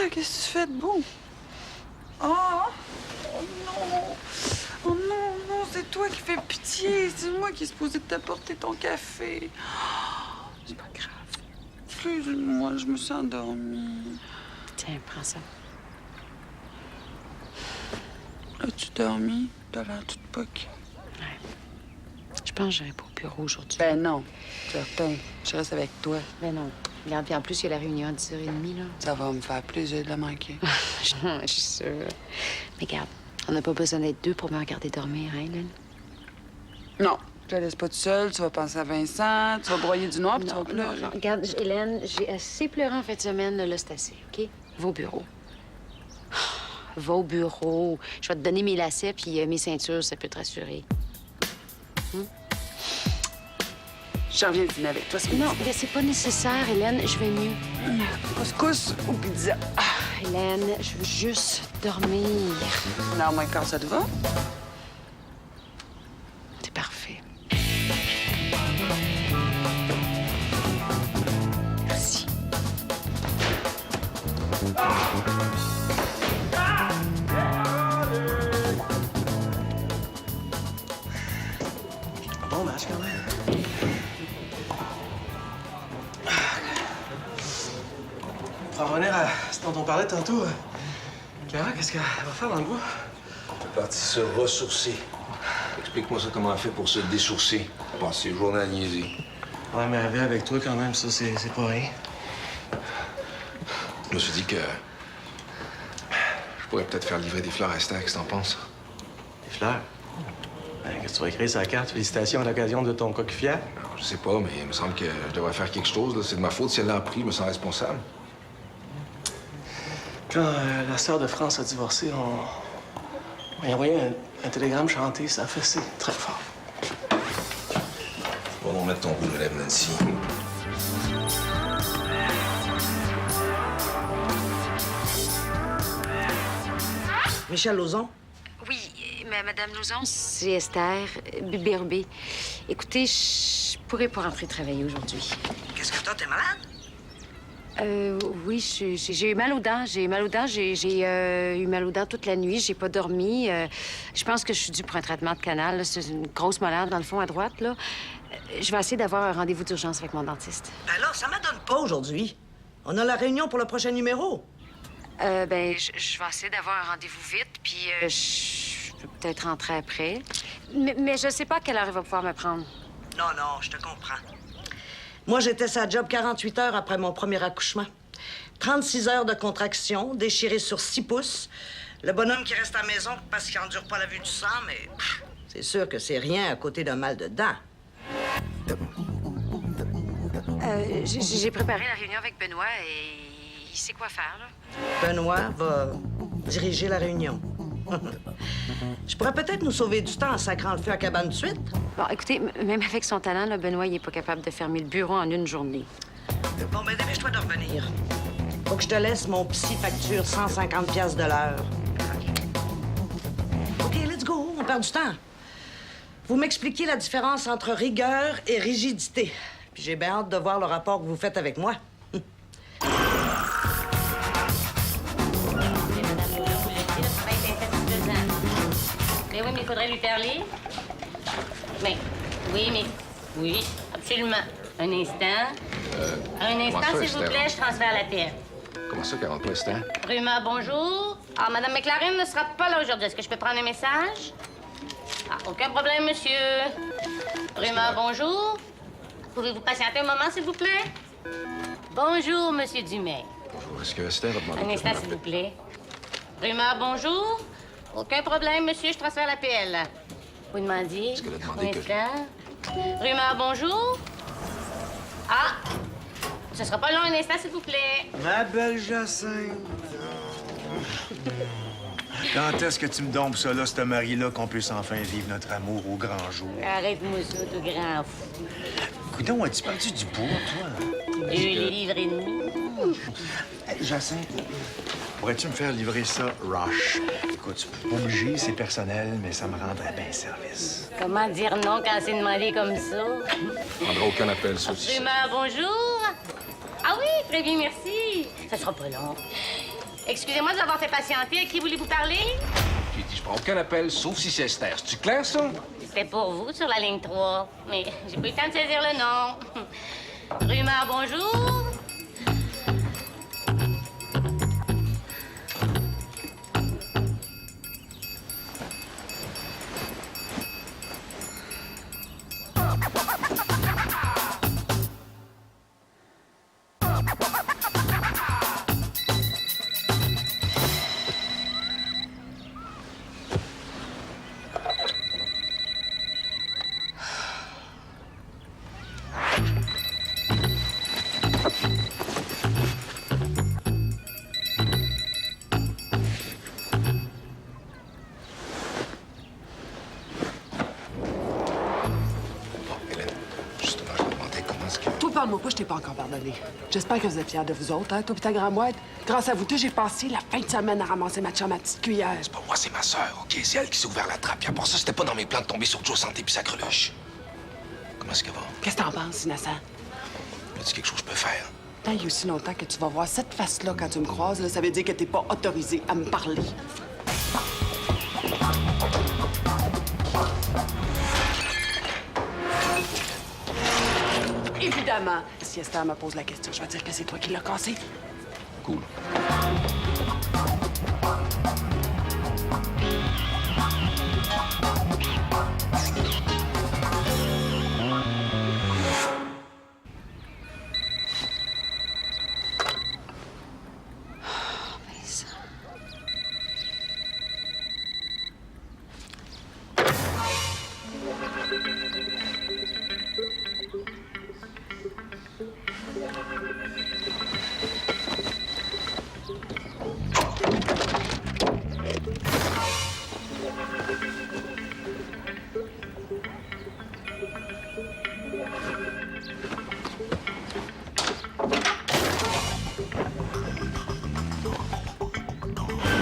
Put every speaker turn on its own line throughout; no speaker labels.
qu'est-ce que tu fais de beau? Oh! Oh non! Oh non, non, c'est toi qui fais pitié. C'est moi qui est supposé t'apporter ton café. Oh, c'est pas grave. Excuse-moi, je me suis endormie.
Tiens, prends ça.
As-tu dormi? T'as l'air toute poque.
Ouais. Je pense que j'irai pas au bureau aujourd'hui.
Ben non, certain. Je reste avec toi.
Ben non. Regarde, puis en plus, il y a la réunion à 10h30, là.
Ça va me faire plaisir de la manquer.
Je suis sûre. Mais regarde, on n'a pas besoin d'être deux pour me regarder dormir, hein, Hélène?
Non, je te laisse pas toute seule. Tu vas penser à Vincent, tu vas broyer du noir, puis tu vas pleurer.
Non. Regarde, Hélène, j'ai assez pleuré en fin de semaine, là, c'est assez, OK? Va au bureau. Va au bureau. Je vais te donner mes lacets puis mes ceintures, ça peut te rassurer.
Je reviens dîner avec toi, c'est
Non, mais c'est pas nécessaire, Hélène. Je vais mieux.
Couscous ou pizza?
Hélène, je veux juste dormir.
Non, moins quart, ça te va?
C'est parfait. Merci.
Bon match, quand même. Pour en revenir à ce dont on parlait tantôt, Clara, qu'est-ce qu'elle va faire dans le bois?
Elle est partie se ressourcer. Explique-moi ça, comment elle fait pour se dessourcer. Passer journée à niaiser.
Ouais, mais elle vit avec toi quand même, ça, c'est pas rien.
Je me suis dit que je pourrais peut-être faire livrer des fleurs à Esther. Qu'est-ce que t'en penses?
Des fleurs? Ben, qu'est-ce que tu vas écrire sur la carte? Félicitations à l'occasion de ton coq fier.
Je sais pas, mais il me semble que je devrais faire quelque chose. Là. C'est de ma faute si elle l'a appris. Je me sens responsable.
Quand la sœur de France a divorcé, on a envoyé un télégramme chanté, ça a fessé très fort.
Va donc mettre ton rouge à lèvres, Nancy.
Michel Lauzon?
Oui, Madame Lauzon, c'est Esther Bébé. Écoutez, je pourrais pas rentrer travailler aujourd'hui.
Qu'est-ce que t'as? T'es malade?
Oui, j'ai eu mal aux dents. J'ai eu mal aux dents toute la nuit. J'ai pas dormi. Je pense que je suis due pour un traitement de canal, là. C'est une grosse molaire dans le fond à droite, là. Je vais essayer d'avoir un rendez-vous d'urgence avec mon dentiste.
Ben là, ça m'adonne pas aujourd'hui. On a la réunion pour le prochain numéro.
Je vais essayer d'avoir un rendez-vous vite, puis je peux peut-être rentrer après. Mais je sais pas à quelle heure il va pouvoir me prendre.
Non, je te comprends. Moi, j'étais sa job 48 heures après mon premier accouchement. 36 heures de contraction, déchirée sur 6 pouces. Le bonhomme qui reste à la maison parce qu'il endure pas la vue du sang, mais c'est sûr que c'est rien à côté d'un mal de dents.
J'ai préparé la réunion avec Benoît et il sait quoi faire, là.
Benoît va diriger la réunion. Je pourrais peut-être nous sauver du temps en sacrant le feu à cabane de suite.
Bon, écoutez, même avec son talent, là, Benoît, il est pas capable de fermer le bureau en une journée.
Bon, ben dépêche-toi de revenir. Faut que je te laisse mon psy facture 150 $ de l'heure. OK, let's go, on perd du temps. Vous m'expliquez la différence entre rigueur et rigidité. Puis j'ai bien hâte de voir le rapport que vous faites avec moi.
Mais oui, mais il faudrait lui parler. Mais, oui, absolument. Un instant. Un instant,
comment ça,
s'il vous
Esther?
plaît, je transfère l'appel.
Comment ça, 40 pas, Esther?
Ruma, bonjour. Ah, Madame McLaren ne sera pas là aujourd'hui. Est-ce que je peux prendre un message? Ah, aucun problème, monsieur. Ruma, bonjour. Pouvez-vous patienter un moment, s'il vous plaît? Bonjour, monsieur Dumais.
Bonjour. Est-ce que Esther a demandé
Un
que je
instant,
me
s'il vous
rappelle?
plaît. Rumeur, bonjour. Aucun problème, monsieur, je transfère l'appel. Vous demandiez?
Est-ce qu'elle a demandé
Un
que
instant. Rumeur, bonjour. Ah! Ce sera pas long, un instant, s'il vous plaît.
Ma belle Jacinthe. Quand est-ce que tu me dompes ça, là, ce mari-là, qu'on puisse enfin vivre notre amour au grand jour?
Arrête-moi ça, tout grand fou.
Coudon, as-tu perdu du poids, toi?
2 livres et demi.
Hey, Jacinthe, pourrais-tu me faire livrer ça rush? Écoute, tu peux pas bouger, c'est personnel, mais ça me rendrait bien service.
Comment dire non quand c'est demandé comme ça?
Je prendrai aucun appel, ça aussi.
Rumeur, bonjour. Ah oui, très bien, merci. Ça sera pas long. Excusez-moi de vous avoir fait patienter. À qui voulez-vous parler?
J'ai dit, je prends aucun appel, sauf si c'est Esther. C'est-tu clair, ça?
C'était pour vous sur la ligne 3. Mais j'ai pas eu le temps de saisir le nom. Rumeur, bonjour.
Parle-moi pas, je t'ai pas encore pardonné. J'espère que vous êtes fiers de vous autres, hein, toi pis ta grand-mouette. Grâce à vous deux, j'ai passé la fin de semaine à ramasser ma chum à petite cuillère.
C'est pas moi, c'est ma sœur, OK? C'est elle qui s'est ouvert la trappe. Puis à part ça, c'était pas dans mes plans de tomber sur Joe Santé puis sa greluche. Comment est-ce qu'elle va?
Qu'est-ce que t'en penses, innocent?
Y a-t-il quelque chose que je peux faire?
Tant y a aussi longtemps que tu vas voir cette face-là quand tu me croises, là, ça veut dire que t'es pas autorisé à me parler. Évidemment, si Esther me pose la question, je vais dire que c'est toi qui l'as cassé.
Cool.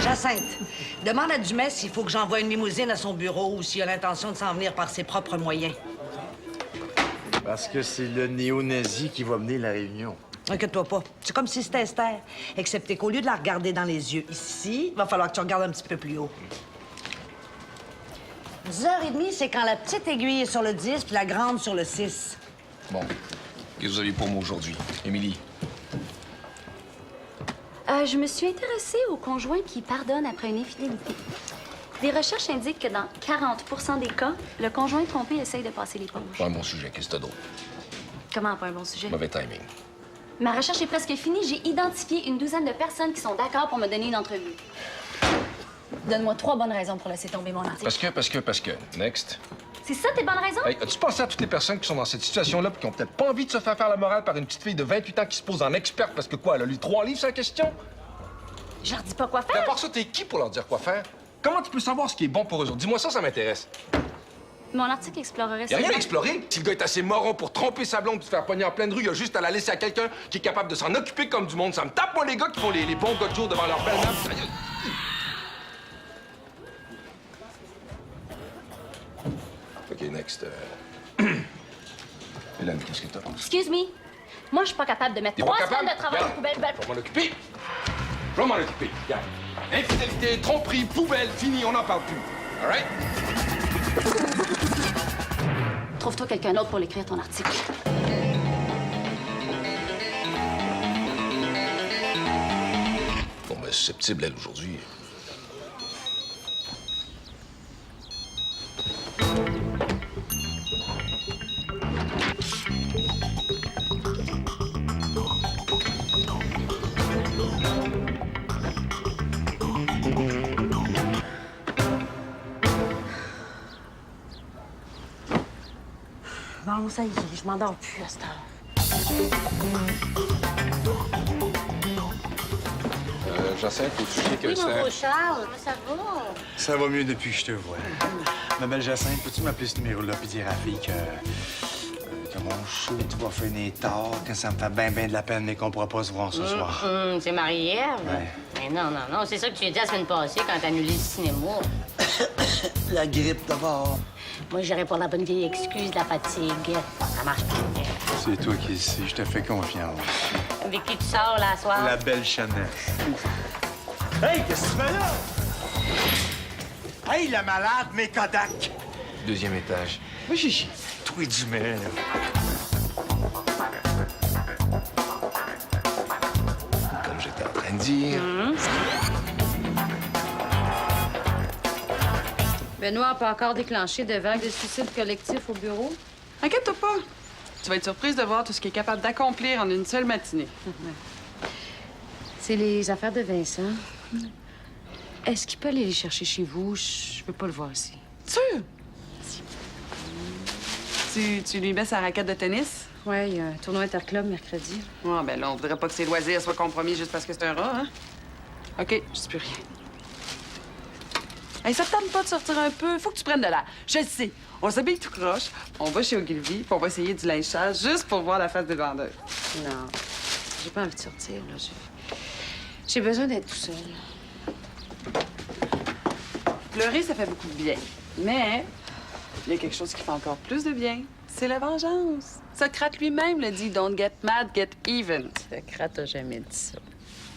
Jacinthe, demande à Dumais s'il faut que j'envoie une limousine à son bureau ou s'il a l'intention de s'en venir par ses propres moyens.
Parce que c'est le néo-nazi qui va mener la réunion.
Inquiète-toi pas. C'est comme si c'était Esther. Excepté qu'au lieu de la regarder dans les yeux ici, il va falloir que tu regardes un petit peu plus haut. 10h30, c'est quand la petite aiguille est sur le 10 puis la grande sur le 6.
Bon. Qu'est-ce que vous avez pour moi aujourd'hui? Émilie?
Je me suis intéressée aux conjoints qui pardonnent après une infidélité. Des recherches indiquent que dans 40 des cas, le conjoint trompé essaye de passer l'éponge.
Pas un bon sujet. Qu'est-ce que t'as d'autre?
Comment pas un bon sujet?
Mauvais timing.
Ma recherche est presque finie. J'ai identifié une douzaine de personnes qui sont d'accord pour me donner une entrevue. Donne-moi 3 bonnes raisons pour laisser tomber mon article.
Parce que. Next.
C'est ça tes bonnes raisons?
Hey, as-tu pensé à toutes les personnes qui sont dans cette situation-là et qui ont peut-être pas envie de se faire la morale par une petite fille de 28 ans qui se pose en experte parce que quoi, elle a lu 3 livres sur la question?
Je leur dis pas quoi
Mais à
faire.
part ça, t'es qui pour leur dire quoi faire? Comment tu peux savoir ce qui est bon pour eux autres? Dis-moi ça m'intéresse.
Mon article explorerait
Y
ça.
a rien à explorer. Si le gars est assez moron pour tromper sa blonde et se faire pogner en pleine rue, il a juste à la laisser à quelqu'un qui est capable de s'en occuper comme du monde. Ça me tape, moi, les gars qui font les bons gars de jour devant leur belle-mère. OK, next. Hélène, qu'est-ce que t'as?
Excuse me. Moi, je suis pas capable de mettre
T'es
3
pas
semaines
capable?
de travail
Regarde,
en poubelle.
Je vais m'en occuper. Je vais m'en occuper. Regarde. Infidélité, tromperie, poubelle, fini, on n'en parle plus. All right?
Trouve-toi quelqu'un d'autre pour l'écrire ton article.
Bon, ben, susceptible, elle, aujourd'hui.
Bon, ça y est, je m'endors plus à cette heure.
Jacinthe, au sujet que
Oui, mon beau Charles, comment ça va?
Ça va mieux depuis que je te vois. Ma belle Jacinthe, peux-tu m'appeler ce numéro-là puis dire à la fille que mon show, tu vas finir tard, que ça me fait bien de la peine, mais qu'on pourra pas se voir ce soir.
C'est Marie-Ève?
Ouais.
Mais non, c'est ça que tu as dit la semaine passée quand t'as annulé le cinéma.
La grippe d'abord.
Moi, j'irais pour la bonne vieille excuse de la fatigue. Ça marche pas.
C'est toi qui le sais, je te fais confiance.
Avec qui tu sors, là, ce soir?
La belle Chanel. Hey, qu'est-ce que tu fais là? Hey, la malade, mes Kodak!
Deuxième étage.
Oui, chichi. Toi du mets, là.
Comme j'étais en train de dire.
Benoît n'a pas encore déclenché de vague de suicide collectif au bureau.
Inquiète-toi pas. Tu vas être surprise de voir tout ce qu'il est capable d'accomplir en une seule matinée.
C'est les affaires de Vincent. Est-ce qu'il peut aller les chercher chez vous? Je veux pas le voir ici.
Sûr? Tu lui mets sa raquette de tennis?
Ouais, il y a un tournoi interclub mercredi.
Ah, ben là, on voudrait pas que ses loisirs soient compromis juste parce que c'est un rat, hein? OK, je dis plus rien. Hey, ça te tente pas de sortir un peu? Faut que tu prennes de l'air. Je le sais. On s'habille tout croche, on va chez Ogilvy, puis on va essayer du linge sale juste pour voir la face des vendeurs.
Non, j'ai pas envie de sortir, là. J'ai besoin d'être tout seul.
Pleurer, ça fait beaucoup de bien. Mais il y a quelque chose qui fait encore plus de bien. C'est la vengeance. Socrate lui-même le dit « Don't get mad, get even ».
Socrate a jamais dit ça.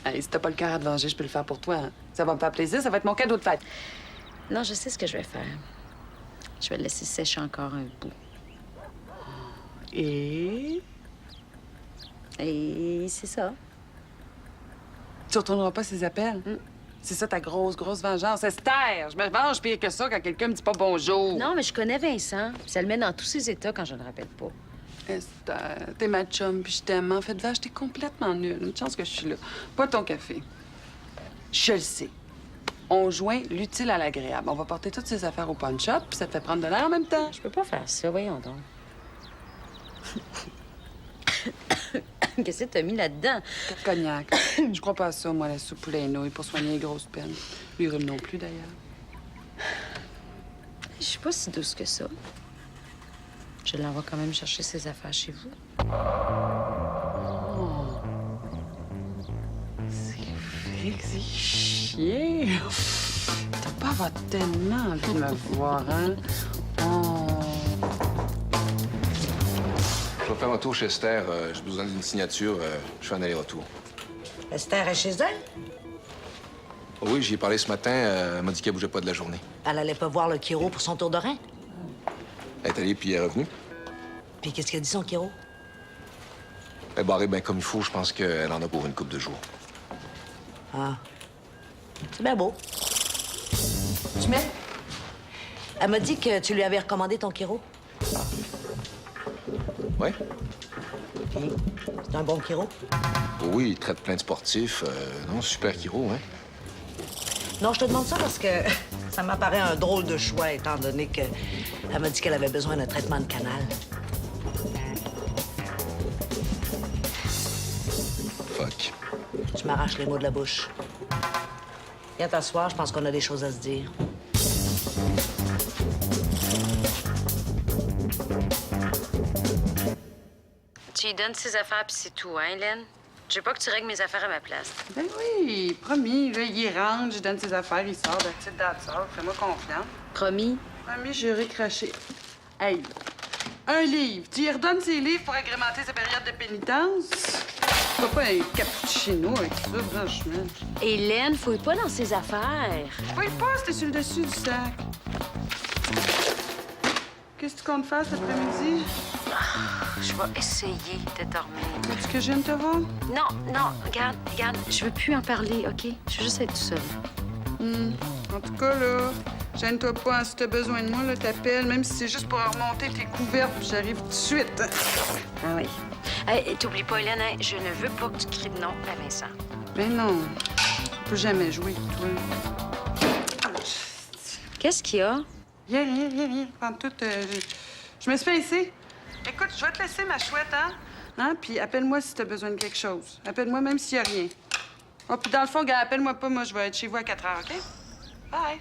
Hey, si t'as pas le cœur à te venger, je peux le faire pour toi. Hein. Ça va me faire plaisir, ça va être mon cadeau de fête.
Non, je sais ce que je vais faire. Je vais le laisser sécher encore un bout.
Et
c'est ça.
tu retourneras pas ses appels. C'est ça ta grosse vengeance. Esther, je me venge pire que ça quand quelqu'un me dit pas bonjour.
Non, mais je connais Vincent. Puis ça le met dans tous ses états quand je ne le rappelle pas.
Esther, t'es ma chum, puis je t'aime. En fait, vache, t'es complètement nulle. Une chance que je suis là. Pas ton café. Je le sais. On joint l'utile à l'agréable. On va porter toutes ces affaires au pawn-shop, puis ça te fait prendre de l'air en même temps.
Je peux pas faire ça, voyons donc. Qu'est-ce que t'as mis là-dedans?
Cognac. Je crois pas à ça, moi, la soupe poulet et nouilles pour soigner les grosses peines. L'urine non plus, d'ailleurs.
Je suis pas si douce que ça. Je l'envoie quand même chercher ses affaires chez vous.
Oh. C'est vrai que c'est chier. T'as pas avoir tellement envie de me voir, hein? Oh.
Je vais faire un tour chez Esther. J'ai besoin d'une signature. Je fais un aller-retour.
Esther est chez elle?
Oh oui, j'y ai parlé ce matin. Elle m'a dit qu'elle bougeait pas de la journée.
Elle allait pas voir le chiro pour son tour de rein?
Elle est allée, puis elle est revenue.
Puis qu'est-ce qu'elle dit, son chiro?
Elle est barrée bien comme il faut. Je pense qu'elle en a pour une couple de jours.
Ah. C'est bien beau.
Tu mets?
Elle m'a dit que tu lui avais recommandé ton chiro.
Ouais?
Puis, c'est un bon chiro?
Oh oui, il traite plein de sportifs. Non, super chiro, hein?
Non, je te demande ça parce que ça m'apparaît un drôle de choix, étant donné que elle m'a dit qu'elle avait besoin d'un traitement de canal.
Fuck.
Tu m'arraches les mots de la bouche. Viens t'asseoir, je pense qu'on a des choses à se dire.
Tu lui donnes ses affaires, puis c'est tout, hein, Hélène? Je veux pas que tu règles mes affaires à ma place.
Ben oui, promis. Là, il rentre, je donne ses affaires, il sort de petite date sort. Fais-moi confiance.
Promis?
Promis, juré, craché. Hey, un livre. Tu y redonnes ses livres pour agrémenter sa période de pénitence? Tu vas pas un cappuccino avec ça, franchement.
Hélène, fouille pas dans ses affaires.
Fouille pas, c'était sur le dessus du sac. Qu'est-ce que tu comptes faire cet après-midi?
Je vais essayer de dormir.
Veux-tu que je vienne te voir?
Non, regarde, je veux plus en parler, OK? Je veux juste être toute seule.
En tout cas, là, gêne-toi pas. Hein, si t'as besoin de moi, là, t'appelles, même si c'est juste pour remonter tes couvertes, puis j'arrive tout de suite.
Ah oui. Hey, t'oublies pas, Hélène, hein, je ne veux pas que tu cries de non à Vincent.
Mais non, je peux jamais jouer avec toi.
Qu'est-ce qu'il y a?
Rien. Prends tout. Je me suis pincée. Écoute, je vais te laisser, ma chouette, hein? Puis appelle-moi si t'as besoin de quelque chose. Appelle-moi même s'il y a rien. Oh, puis dans le fond, gars, appelle-moi pas. Moi, je vais être chez vous à 4 heures, OK? Bye.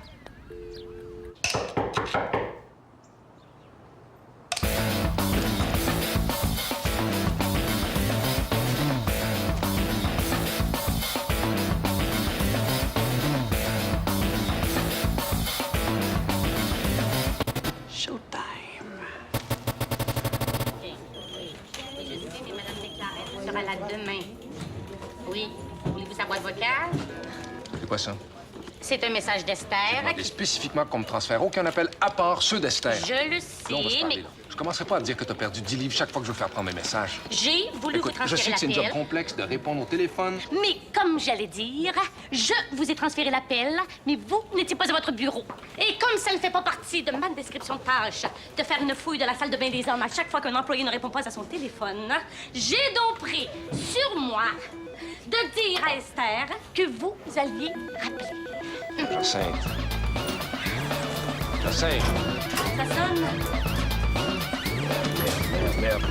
Sera là demain. Oui. Voulez-vous sa boîte vocale?
quoi ça?
C'est un message
J'ai
d'Esther.
demandé spécifiquement qu'on me transfère aucun appel à part ceux d'Esther.
Je le
Là, on va se
sais,
parler,
mais
là. Je commencerai pas à te dire que t'as perdu 10 livres chaque fois que je veux faire prendre mes messages.
j'ai voulu
Écoute,
vous
je
transférer
sais que c'est une job
l'appel.
complexe de répondre au téléphone.
Mais comme j'allais dire, je vous ai transféré l'appel, mais vous n'étiez pas à votre bureau. Et comme ça ne fait pas partie de ma description de tâche de faire une fouille de la salle de bain des hommes à chaque fois qu'un employé ne répond pas à son téléphone, j'ai donc pris sur moi de dire à Esther que vous alliez rappeler.
Jacinthe. Jacinthe.
Ça sonne?
Merde.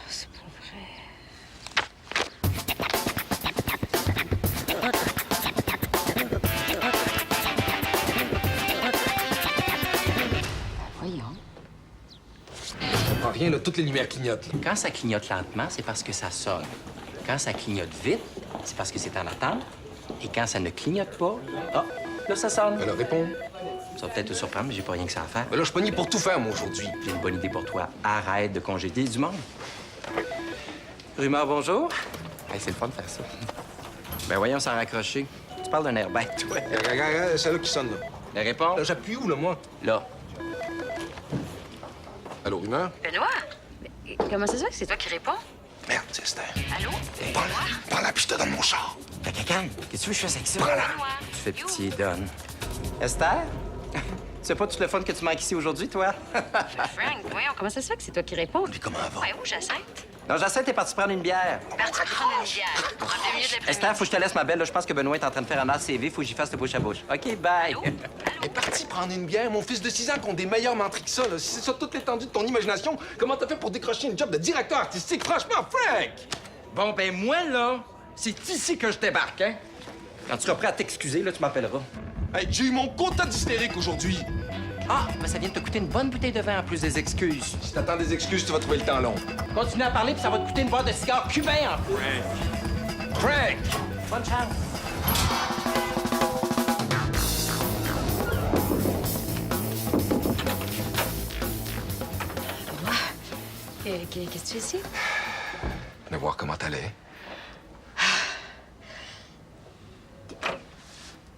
C'est pas vrai. Voyons.
Je comprends rien, là. Toutes les lumières clignotent. Là.
Quand ça clignote lentement, c'est parce que ça sonne. Quand ça clignote vite, c'est parce que c'est en attente. Et quand ça ne clignote pas, ah, là, ça sonne.
Alors, réponds.
Ça va peut-être te surprendre, mais j'ai pas rien que ça à faire.
Mais là, je suis pogné pour tout faire, moi, aujourd'hui.
J'ai une bonne idée pour toi. Arrête de congédier du monde. Rumeur, bonjour. Hey, c'est le fun de faire ça. Ben voyons s'en raccrocher. Tu parles d'un air bête, toi.
Regarde, c'est là qui sonne, là.
La réponse?
Là, j'appuie où, là, moi?
Là.
Allô, Rumeur?
Benoît? Mais comment ça se fait que c'est toi qui réponds?
Merde, c'est Esther.
Allô?
Prends-la, puis je te donne mon char.
La cacane, qu'est-ce que tu veux que je fasse avec ça?
Prends-la.
Tu fais pitié, donne. Esther? Tu sais pas tout le fun que tu manques ici aujourd'hui, toi?
Frank, voyons, comment ça se fait que c'est toi qui réponds?
Puis comment elle va?
Ouais, où, Jacinthe?
Non, Jacinthe, t'es parti prendre une bière.
Parti prendre une bière. En plein milieu de l'après-midi.
Esther, faut que je te laisse, ma belle. Là, je pense que Benoît est en train de faire un ACV. Faut que j'y fasse le bouche à bouche. OK, bye.
Elle est partie prendre une bière. Mon fils de 6 ans qui ont des meilleurs mentries que ça, là. Si c'est ça toute l'étendue de ton imagination, comment t'as fait pour décrocher une job de directeur artistique? Franchement, Frank!
Bon, ben moi, là, c'est ici que je débarque, hein? Quand tu seras prêt à t'excuser, là, tu m'appelleras.
Hey, j'ai eu mon quota d'hystérique aujourd'hui.
Ah, ben ça vient de te coûter une bonne bouteille de vin en plus des excuses.
Si t'attends des excuses, tu vas trouver le temps long.
Continue à parler, puis ça va te coûter une boîte de cigares cubains en plus.
Frank!
Bonne chance.
Qu'est-ce que tu fais ici?
Venez voir comment t'allais.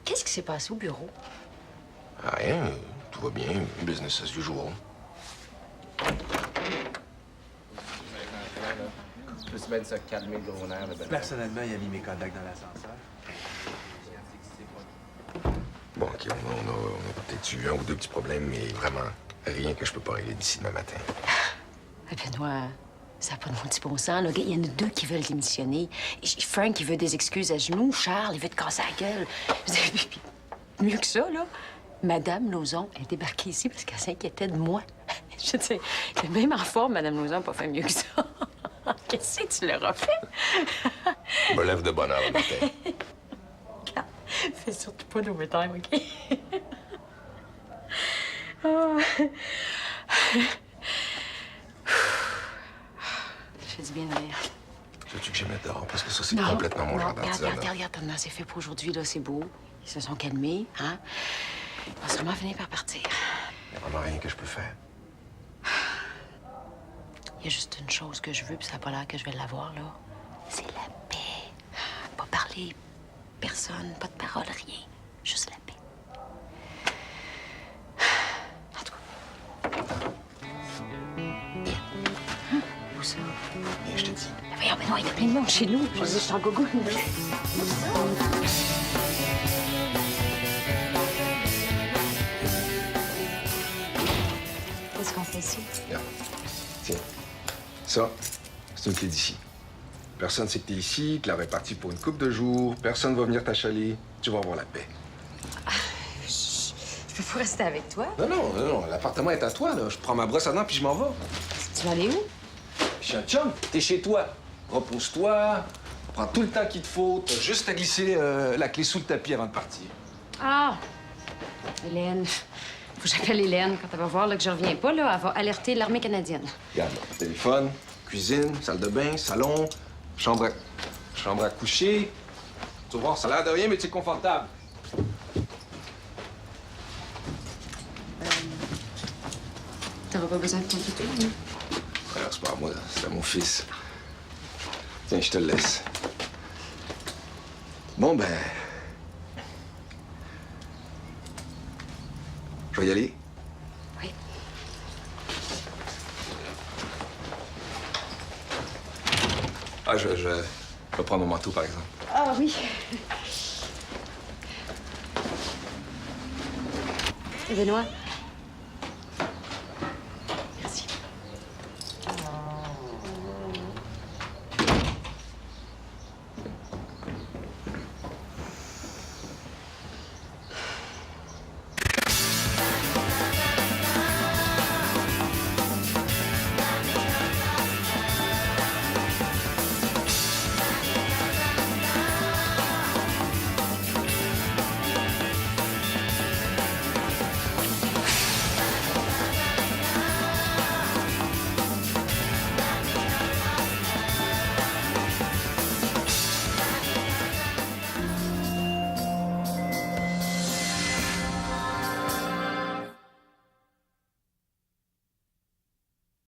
Qu'est-ce qui s'est passé au bureau?
Rien, tout va bien. Business as usual.
Plus bien de se calmer le gros nerf, là,
Personnellement, il a mis mes contacts dans l'ascenseur.
Bon, OK, on a peut-être eu un ou deux petits problèmes, mais vraiment rien que je peux pas régler d'ici demain matin.
Benoît, ça n'a pas de maudit bon sens, là. Il y en a deux qui veulent démissionner. Frank, il veut des excuses à genoux. Charles, il veut te casser la gueule. Mieux que ça, là. Madame Lauzon est débarquée ici parce qu'elle s'inquiétait de moi. Je sais, même en forme, Madame Lauzon n'a pas fait mieux que ça. Qu'est-ce que tu leur as fait?
Je me lève de bonne heure le matin.
Fais surtout pas d'overtime, OK? Oh. Je fais du bien de rire.
Veux-tu que je mette dehors? Parce que ça, c'est complètement mon genre d'artisanat.
Regarde, c'est fait pour aujourd'hui, là, c'est beau. Ils se sont calmés, hein? On va sûrement finir par partir.
Il n'y a vraiment rien que je peux faire.
Il y a juste une chose que je veux, puis ça n'a pas l'air que je vais l'avoir, là. C'est la paix. Pas parler, personne, pas de parole, rien. Juste la paix. En tout cas. Où ça?
Viens, je te dis.
Voyons, mais non, il y a plein de monde chez nous. Je suis en gogo. Qu'est-ce qu'on fait ici?
Regarde. Tiens. Ça, c'est une clé d'ici. Personne sait que t'es ici, que la est partie pour une couple de jours. Personne va venir t'achaler. Tu vas avoir la paix.
Je peux pas rester avec toi?
Non. L'appartement est à toi, là. Je prends ma brosse à dents puis je m'en vais.
Tu vas aller où?
Je suis un chum. T'es chez toi. Repose-toi. Prends tout le temps qu'il te faut. T'as juste à glisser la clé sous le tapis avant de partir.
Ah! Hélène. Faut que j'appelle Hélène. Quand elle va voir là, que je reviens pas, là, elle va alerter l'armée canadienne.
Regarde, là. Téléphone, cuisine, salle de bain, salon, chambre Chambre à coucher. Tu vas voir, ça a l'air de rien, mais c'est confortable.
T'auras pas besoin de ton tuto, hein?
Alors, c'est pas à moi, c'est à mon fils. Tiens, je te le laisse. Bon, ben... Je vais y aller.
Oui.
Ah, je vais prendre mon manteau, par exemple.
Ah oui. Benoît,